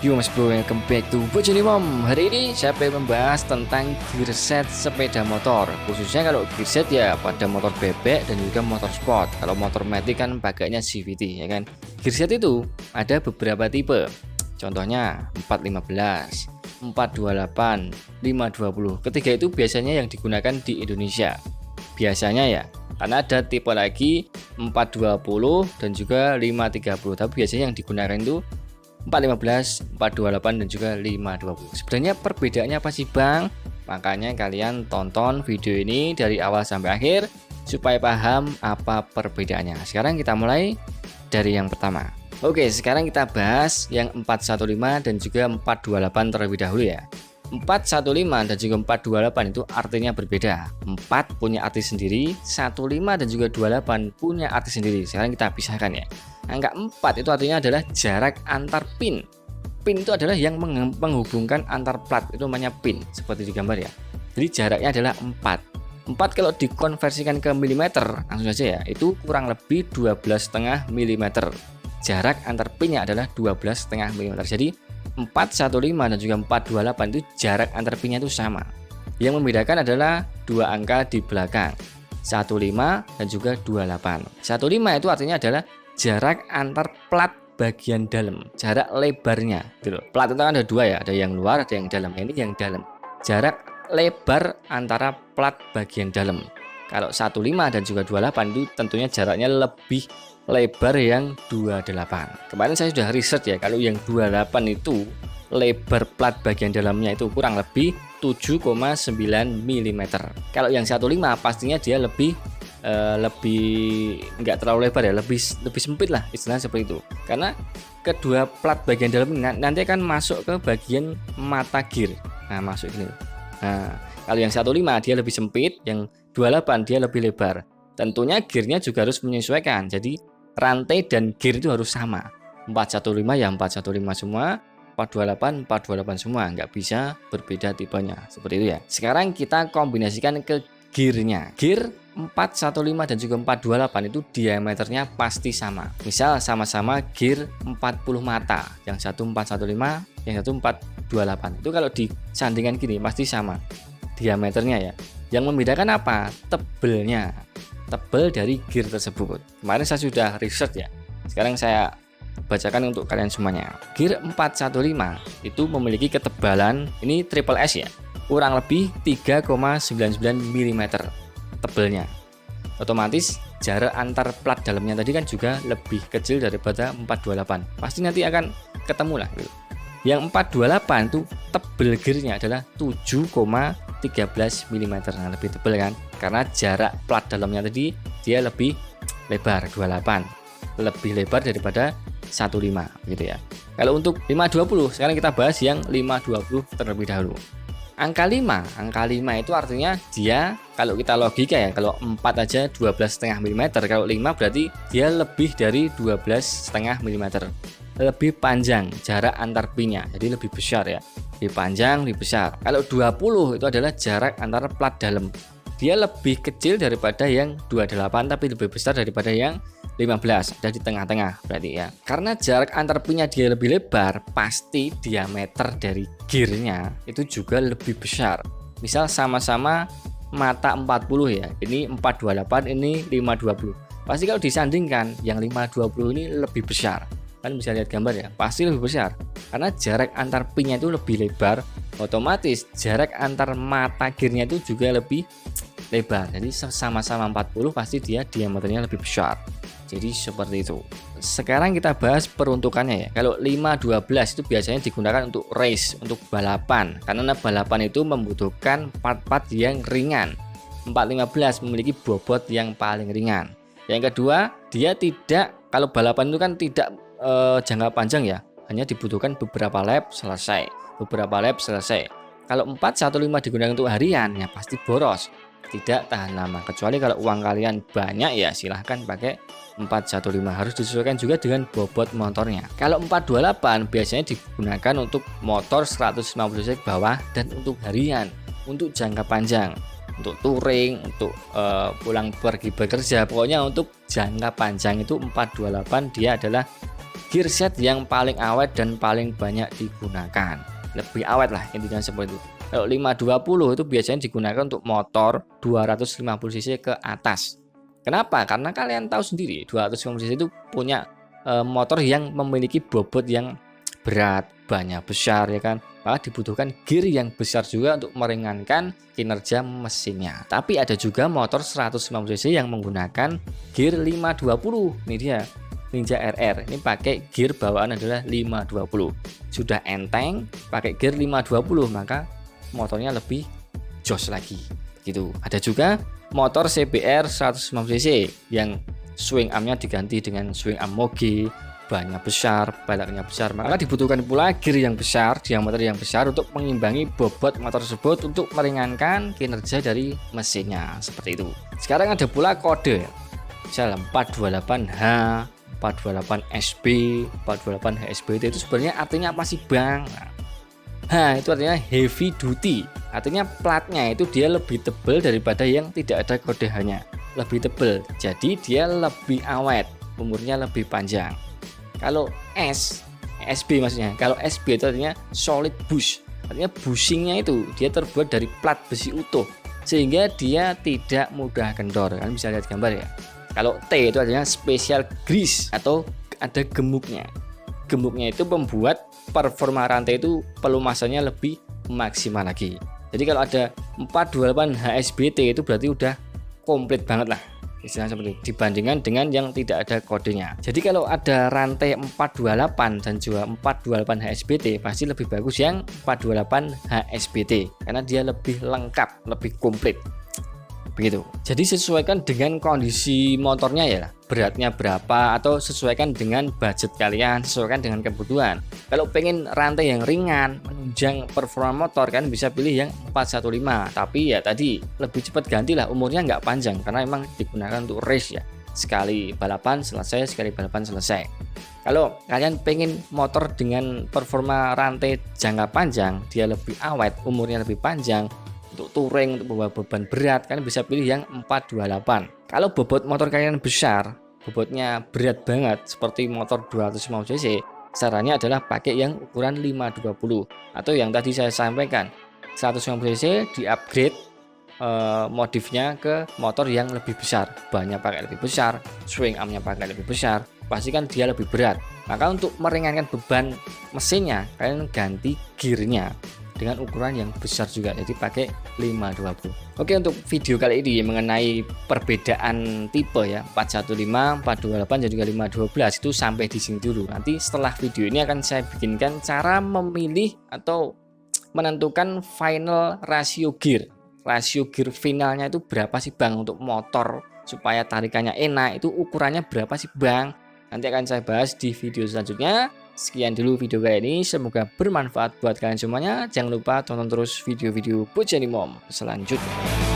Yo mas bro, welcome back to Bojone Mom. Hari ini saya pengen membahas tentang gearset sepeda motor. Khususnya kalau gearset ya pada motor bebek dan juga motor sport. Kalau motor matic kan pakainya CVT ya kan. Gearset itu ada beberapa tipe. Contohnya 415, 428, 520. Ketiga itu biasanya yang digunakan di Indonesia. Biasanya ya, karena ada tipe lagi 420 dan juga 530. Tapi biasanya yang digunakan itu 415, 428 dan juga 520. Sebenarnya perbedaannya apa sih Bang? Makanya kalian tonton video ini dari awal sampai akhir supaya paham apa perbedaannya. Sekarang kita mulai dari yang pertama. Oke, sekarang kita bahas yang 415 dan juga 428 terlebih dahulu ya. 415 dan juga 428 itu artinya berbeda. 4 punya arti sendiri, 15 dan juga 28 punya arti sendiri. Sekarang kita pisahkan ya. Angka 4 itu artinya adalah jarak antar pin. Pin itu adalah yang menghubungkan antar plat, itu namanya pin, seperti di gambar ya. Jadi jaraknya adalah 4. 4 kalau dikonversikan ke milimeter, langsung saja ya, itu kurang lebih 12,5 mm. Jarak antar pinnya adalah 12,5 mm. Jadi 415 dan juga 428 itu jarak antar pinnya itu sama. Yang membedakan adalah dua angka di belakang, 15 dan juga 28. 15 itu artinya adalah jarak antar plat bagian dalam, jarak lebarnya gitu. Plat itu kan ada dua ya, ada yang luar, ada yang dalam. Ini yang dalam. Jarak lebar antara plat bagian dalam. Kalau 15 dan juga 28 itu tentunya jaraknya lebih lebar yang 28. Kemarin saya sudah riset ya, kalau yang 28 itu lebar plat bagian dalamnya itu kurang lebih 7,9 mm. Kalau yang 15 pastinya dia lebih nggak terlalu lebar ya, lebih sempit lah istilahnya seperti itu, karena kedua plat bagian dalam nanti akan masuk ke bagian mata gear. Nah, masuk ini. Nah, kalau yang 15 dia lebih sempit, yang 28 dia lebih lebar. Tentunya gearnya juga harus menyesuaikan, jadi rantai dan gear itu harus sama. 415 ya 415 semua, 428 428 semua, nggak bisa berbeda tipenya seperti itu ya. Sekarang kita kombinasikan ke gearnya. Gear 415 dan juga 428 itu diameternya pasti sama. Misal sama-sama gear 40 mata, yang satu 415, yang satu 428. Itu kalau disandingkan gini pasti sama diameternya ya. Yang membedakan apa? Tebelnya. Tebel dari gear tersebut. Kemarin saya sudah riset ya. Sekarang saya bacakan untuk kalian semuanya. Gear 415 itu memiliki ketebalan, ini triple S ya, kurang lebih 3,99 mm tebelnya. Otomatis jarak antar plat dalamnya tadi kan juga lebih kecil daripada 428. Pasti nanti akan ketemu lah gitu. Yang 428 itu tebel gearnya adalah 7,13 mm. Nah, lebih tebal kan? Karena jarak plat dalamnya tadi dia lebih lebar, 28. Lebih lebar daripada 15 gitu ya. Kalau untuk 520, sekarang kita bahas yang 520 terlebih dahulu. Angka 5 itu artinya dia, kalau kita logika ya, kalau 4 aja 12,5 mm, kalau 5 berarti dia lebih dari 12,5 mm. Lebih panjang jarak antar pinnya, jadi lebih besar ya. Lebih panjang, lebih besar. Kalau 20 itu adalah jarak antara plat dalam. Dia lebih kecil daripada yang 28 tapi lebih besar daripada yang 15, ada di tengah-tengah berarti ya. Karena jarak antar pinnya dia lebih lebar, pasti diameter dari gearnya itu juga lebih besar. Misal sama-sama mata 40 ya, ini 428, ini 520. Pasti kalau disandingkan yang 520 ini lebih besar. Kan bisa lihat gambar ya, pasti lebih besar. Karena jarak antar pinnya itu lebih lebar, otomatis jarak antar mata gearnya itu juga lebih lebar. Jadi sama-sama 40 pasti dia diameternya lebih besar. Jadi seperti itu. Sekarang kita bahas peruntukannya ya. Kalau 512 itu biasanya digunakan untuk race, untuk balapan. Karena balapan itu membutuhkan part-part yang ringan. 415 memiliki bobot yang paling ringan. Yang kedua, dia tidak, kalau balapan itu kan tidak jangka panjang ya. Hanya dibutuhkan beberapa lap selesai. Kalau 415 digunakan untuk harian ya pasti boros, tidak tahan lama. Kecuali kalau uang kalian banyak ya silahkan pakai 415. Harus disesuaikan juga dengan bobot motornya. Kalau 428 biasanya digunakan untuk motor 150 cc bawah dan untuk harian, untuk jangka panjang, untuk touring, untuk pulang pergi bekerja. Pokoknya untuk jangka panjang itu 428 dia adalah gearset yang paling awet dan paling banyak digunakan. Lebih awet lah intinya seperti itu. Kalau 520 itu biasanya digunakan untuk motor 250 cc ke atas. Kenapa? Karena kalian tahu sendiri 250 cc itu punya motor yang memiliki bobot yang berat, banyak besar ya kan. Maka dibutuhkan gear yang besar juga untuk meringankan kinerja mesinnya. Tapi ada juga motor 150 cc yang menggunakan gear 520. Ini dia Ninja RR. Ini pakai gear bawaan adalah 520. Sudah enteng, pakai gear 520 maka motornya lebih jos lagi. Gitu. Ada juga motor CBR 150 cc yang swing armnya diganti dengan swing arm Moge, bannya besar, balaknya besar, maka dibutuhkan pula gear yang besar, diameter yang besar untuk mengimbangi bobot motor tersebut untuk meringankan kinerja dari mesinnya seperti itu. Sekarang ada pula kode, misal 428H, 428SB, 428HSBT itu sebenarnya artinya apa sih Bang? Nah, itu artinya heavy duty, artinya platnya itu dia lebih tebal daripada yang tidak ada kode H-nya, lebih tebal, jadi dia lebih awet, umurnya lebih panjang. Kalau SB maksudnya, kalau SB itu artinya solid bush, artinya bushingnya itu dia terbuat dari plat besi utuh sehingga dia tidak mudah kendor. Kalian bisa lihat gambar ya. Kalau T itu artinya special grease atau ada gemuknya. Gemuknya itu membuat performa rantai itu pelumasannya lebih maksimal lagi. Jadi kalau ada 428 HSBT itu berarti udah komplit banget lah, istilahnya seperti itu, dibandingkan dengan yang tidak ada kodenya. Jadi kalau ada rantai 428 dan juga 428 HSBT pasti lebih bagus yang 428 HSBT karena dia lebih lengkap, lebih komplit. Begitu. Jadi sesuaikan dengan kondisi motornya ya, beratnya berapa atau sesuaikan dengan budget kalian, sesuaikan dengan kebutuhan. Kalau pengen rantai yang ringan, menunjang performa motor kan bisa pilih yang 415. Tapi ya tadi lebih cepat gantilah, umurnya nggak panjang karena emang digunakan untuk race ya. Sekali balapan selesai, sekali balapan selesai. Kalau kalian pengen motor dengan performa rantai jangka panjang, dia lebih awet, umurnya lebih panjang, untuk touring, untuk bawa beban berat, kalian bisa pilih yang 428. Kalau bobot motor kalian besar, bobotnya berat banget seperti motor 250 cc, sarannya adalah pakai yang ukuran 520 atau yang tadi saya sampaikan 150 cc di upgrade modifnya ke motor yang lebih besar, bannya pakai lebih besar, swing armnya pakai lebih besar, pastikan dia lebih berat. Maka untuk meringankan beban mesinnya, kalian ganti gearnya dengan ukuran yang besar juga, jadi pakai 520. Oke, untuk video kali ini mengenai perbedaan tipe ya 415, 428 dan juga 512 itu sampai di sini dulu. Nanti setelah video ini akan saya bikinkan cara memilih atau menentukan final rasio gear. Rasio gear finalnya itu berapa sih Bang untuk motor supaya tarikannya enak, itu ukurannya berapa sih Bang? Nanti akan saya bahas di video selanjutnya. Sekian dulu video kali ini, semoga bermanfaat buat kalian semuanya. Jangan lupa tonton terus video-video Bojani Mom selanjutnya.